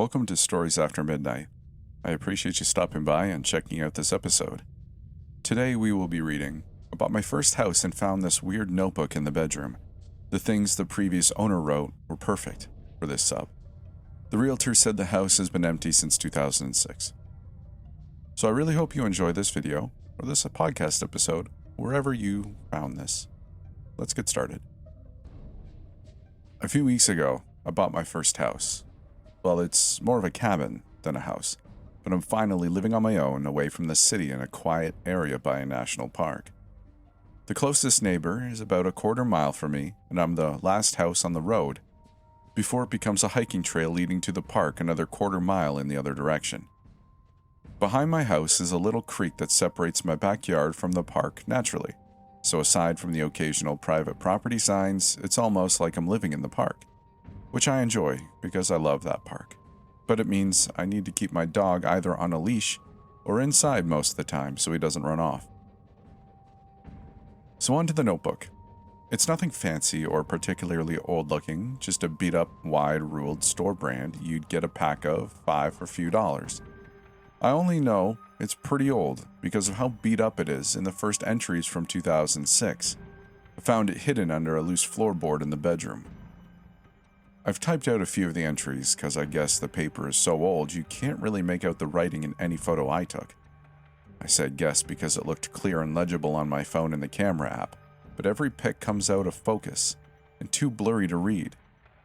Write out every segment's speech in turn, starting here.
Welcome to Stories After Midnight. I appreciate you stopping by and checking out this episode. Today we will be reading. I bought my first house and found this weird notebook in the bedroom. The things the previous owner wrote were perfect for this sub. The realtor said the house has been empty since 2006. So I really hope you enjoy this video, or this podcast episode, wherever you found this. Let's get started. A few weeks ago, I bought my first house. Well, it's more of a cabin than a house, but I'm finally living on my own away from the city in a quiet area by a national park. The closest neighbor is about a quarter mile from me, and I'm the last house on the road, before it becomes a hiking trail leading to the park another quarter mile in the other direction. Behind my house is a little creek that separates my backyard from the park naturally, so aside from the occasional private property signs, it's almost like I'm living in the park. Which I enjoy because I love that park. But it means I need to keep my dog either on a leash or inside most of the time so he doesn't run off. So on to the notebook. It's nothing fancy or particularly old looking, just a beat up, wide ruled store brand you'd get a pack of 5 for a few dollars. I only know it's pretty old because of how beat up it is in the first entries from 2006. I found it hidden under a loose floorboard in the bedroom. I've typed out a few of the entries because I guess the paper is so old you can't really make out the writing in any photo I took. I said guess because it looked clear and legible on my phone in the camera app, but every pic comes out of focus and too blurry to read.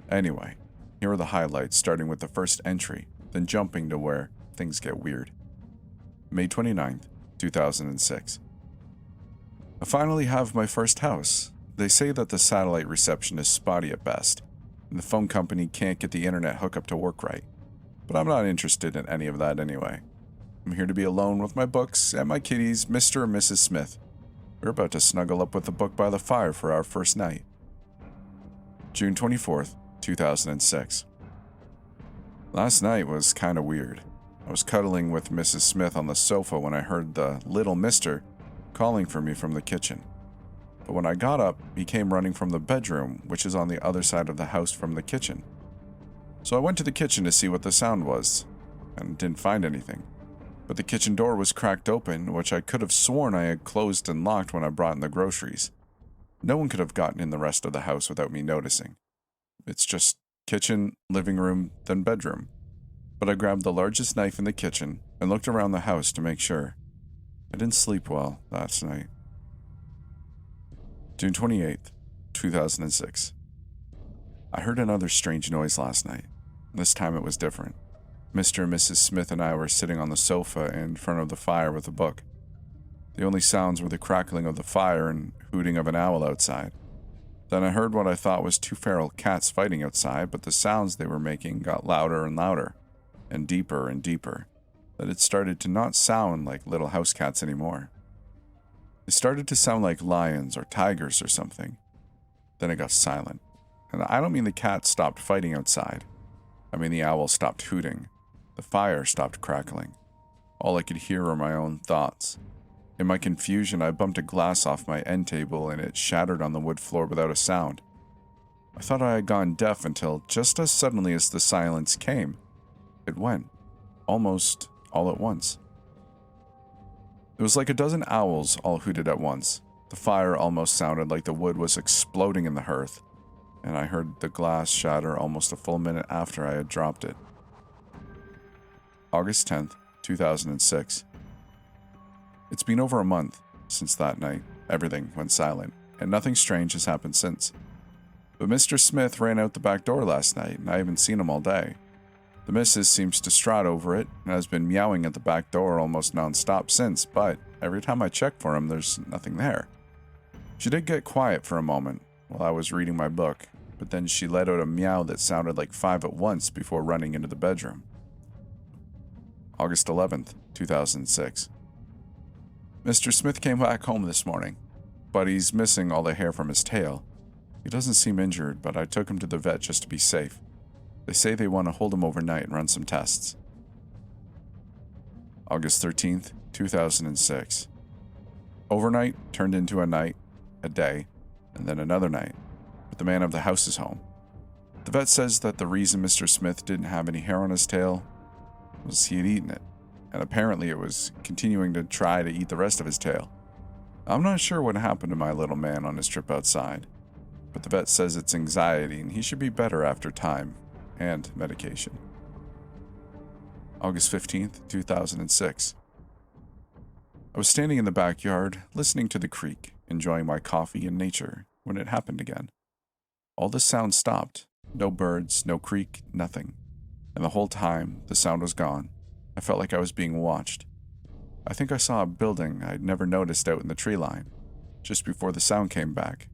Anyway, here are the highlights starting with the first entry, then jumping to where things get weird. May 29th, 2006. I finally have my first house. They say that the satellite reception is spotty at best, and the phone company can't get the internet hookup to work right. But I'm not interested in any of that anyway. I'm here to be alone with my books and my kitties, Mr. and Mrs. Smith. We're about to snuggle up with a book by the fire for our first night. June 24th, 2006. Last night was kind of weird. I was cuddling with Mrs. Smith on the sofa when I heard the little mister calling for me from the kitchen. But when I got up, he came running from the bedroom, which is on the other side of the house from the kitchen. So I went to the kitchen to see what the sound was, and didn't find anything. But the kitchen door was cracked open, which I could have sworn I had closed and locked when I brought in the groceries. No one could have gotten in the rest of the house without me noticing. It's just kitchen, living room, then bedroom. But I grabbed the largest knife in the kitchen and looked around the house to make sure. I didn't sleep well last night. June 28th, 2006. I heard another strange noise last night. This time it was different. Mr. and Mrs. Smith and I were sitting on the sofa in front of the fire with a book. The only sounds were the crackling of the fire and hooting of an owl outside. Then I heard what I thought was 2 feral cats fighting outside, but the sounds they were making got louder and louder, and deeper, that it started to not sound like little house cats anymore. It started to sound like lions or tigers or something. Then it got silent. And I don't mean the cats stopped fighting outside. I mean the owl stopped hooting. The fire stopped crackling. All I could hear were my own thoughts. In my confusion, I bumped a glass off my end table and it shattered on the wood floor without a sound. I thought I had gone deaf until just as suddenly as the silence came, it went. Almost all at once. It was like a dozen owls all hooted at once. The fire almost sounded like the wood was exploding in the hearth, and I heard the glass shatter almost a full minute after I had dropped it. August 10th, 2006. It's been over a month since that night. Everything went silent, and nothing strange has happened since. But Mr. Smith ran out the back door last night, and I haven't seen him all day. The missus seems distraught over it and has been meowing at the back door almost non-stop since, but every time I check for him, there's nothing there. She did get quiet for a moment while I was reading my book, but then she let out a meow that sounded like 5 at once before running into the bedroom. August 11th, 2006. Mr. Smith came back home this morning, but he's missing all the hair from his tail. He doesn't seem injured, but I took him to the vet just to be safe. They say they want to hold him overnight and run some tests. August 13th, 2006. Overnight turned into a night, a day, and then another night, but the man of the house is home. The vet says that the reason Mr. Smith didn't have any hair on his tail was he had eaten it, and apparently it was continuing to try to eat the rest of his tail. I'm not sure what happened to my little man on his trip outside, but the vet says it's anxiety and he should be better after time and medication. August 15th, 2006. I was standing in the backyard, listening to the creek, enjoying my coffee and nature, when it happened again. All the sound stopped. No birds, no creek, nothing. And the whole time, the sound was gone. I felt like I was being watched. I think I saw a building I'd never noticed out in the tree line, just before the sound came back,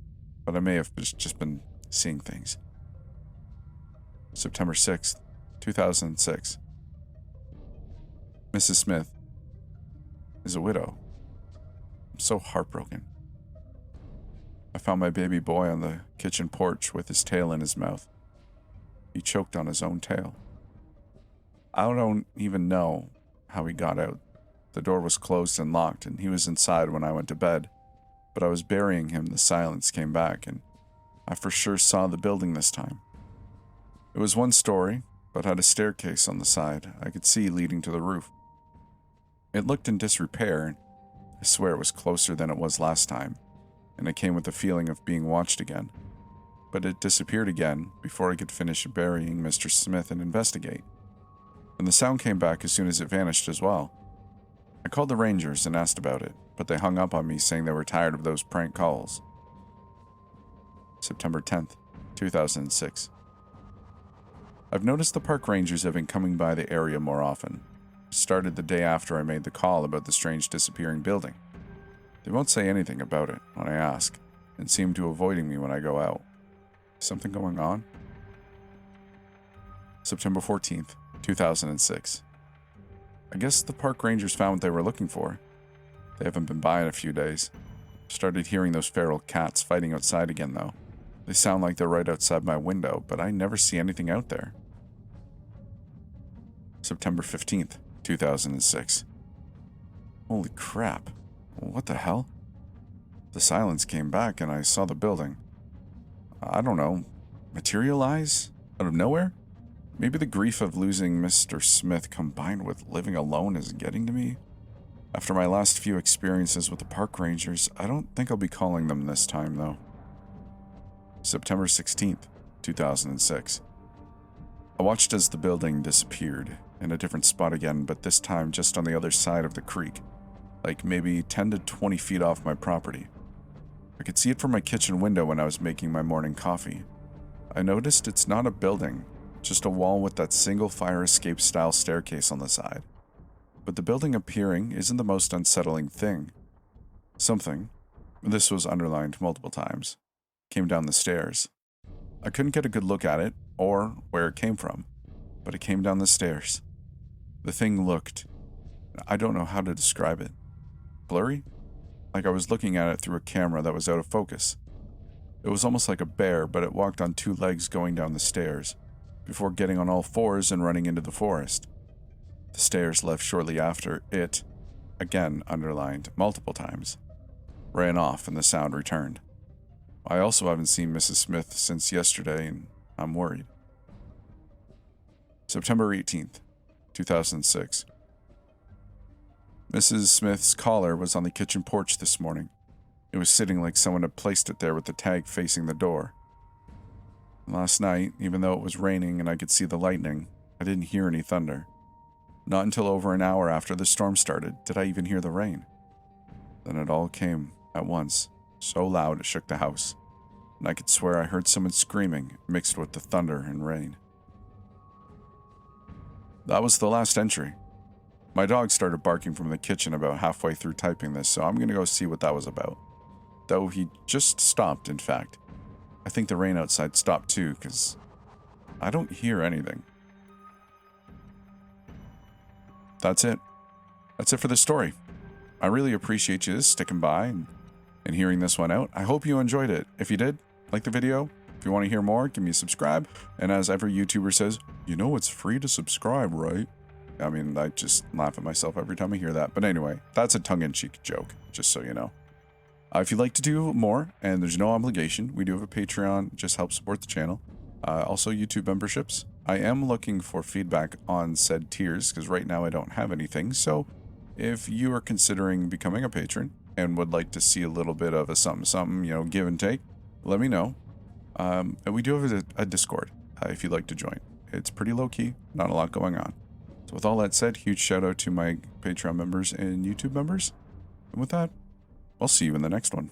but I may have just been seeing things. September 6th, 2006. Mrs. Smith is a widow. I'm so heartbroken. I found my baby boy on the kitchen porch with his tail in his mouth. He choked on his own tail. I don't even know how he got out. The door was closed and locked, and he was inside when I went to bed. But I was burying him, the silence came back, and I for sure saw the building this time. It was one story, but had a staircase on the side I could see leading to the roof. It looked in disrepair, and I swear it was closer than it was last time, and it came with the feeling of being watched again. But it disappeared again before I could finish burying Mr. Smith and investigate. And the sound came back as soon as it vanished as well. I called the Rangers and asked about it, but they hung up on me saying they were tired of those prank calls. September 10th, 2006. I've noticed the park rangers have been coming by the area more often. It started the day after I made the call about the strange disappearing building. They won't say anything about it when I ask, and seem to avoiding me when I go out. Something going on? September 14th, 2006. I guess the park rangers found what they were looking for. They haven't been by in a few days. Started hearing those feral cats fighting outside again, though. They sound like they're right outside my window, but I never see anything out there. September 15th, 2006. Holy crap. What the hell? The silence came back and I saw the building. I don't know. Materialize? Out of nowhere? Maybe the grief of losing Mr. Smith combined with living alone is getting to me. After my last few experiences with the park rangers, I don't think I'll be calling them this time, though. September 16th, 2006. I watched as the building disappeared, in a different spot again, but this time just on the other side of the creek, like maybe 10 to 20 feet off my property. I could see it from my kitchen window when I was making my morning coffee. I noticed it's not a building, just a wall with that single fire escape style staircase on the side. But the building appearing isn't the most unsettling thing. Something, this was underlined multiple times, came down the stairs. I couldn't get a good look at it, or where it came from, but it came down the stairs. The thing looked, I don't know how to describe it, blurry? Like I was looking at it through a camera that was out of focus. It was almost like a bear, but it walked on two legs going down the stairs, before getting on all fours and running into the forest. The stairs left shortly after it, again underlined multiple times, ran off and the sound returned. I also haven't seen Mrs. Smith since yesterday and I'm worried. September 18th, 2006. Mrs. Smith's collar was on the kitchen porch this morning. It was sitting like someone had placed it there with the tag facing the door. Last night, even though it was raining and I could see the lightning, I didn't hear any thunder. Not until over an hour after the storm started did I even hear the rain. Then it all came at once, so loud it shook the house, and I could swear I heard someone screaming mixed with the thunder and rain. That was the last entry. My dog started barking from the kitchen about halfway through typing this, so I'm going to go see what that was about. Though he just stopped, in fact. I think the rain outside stopped too, because I don't hear anything. That's it. That's it for this story. I really appreciate you sticking by and hearing this one out. I hope you enjoyed it. If you did, like the video. If you want to hear more, give me a subscribe. And as every YouTuber says, you know it's free to subscribe, right? I mean, I just laugh at myself every time I hear that. But anyway, that's a tongue-in-cheek joke, just so you know. If you'd like to do more, and there's no obligation, we do have a Patreon, just help support the channel. Also, YouTube memberships. I am looking for feedback on said tiers because right now I don't have anything. So if you are considering becoming a patron and would like to see a little bit of a something, give and take, let me know. And we do have a Discord if you'd like to join. It's pretty low key, not a lot going on. So with all that said, huge shout out to my Patreon members and YouTube members. And with that, I'll see you in the next one.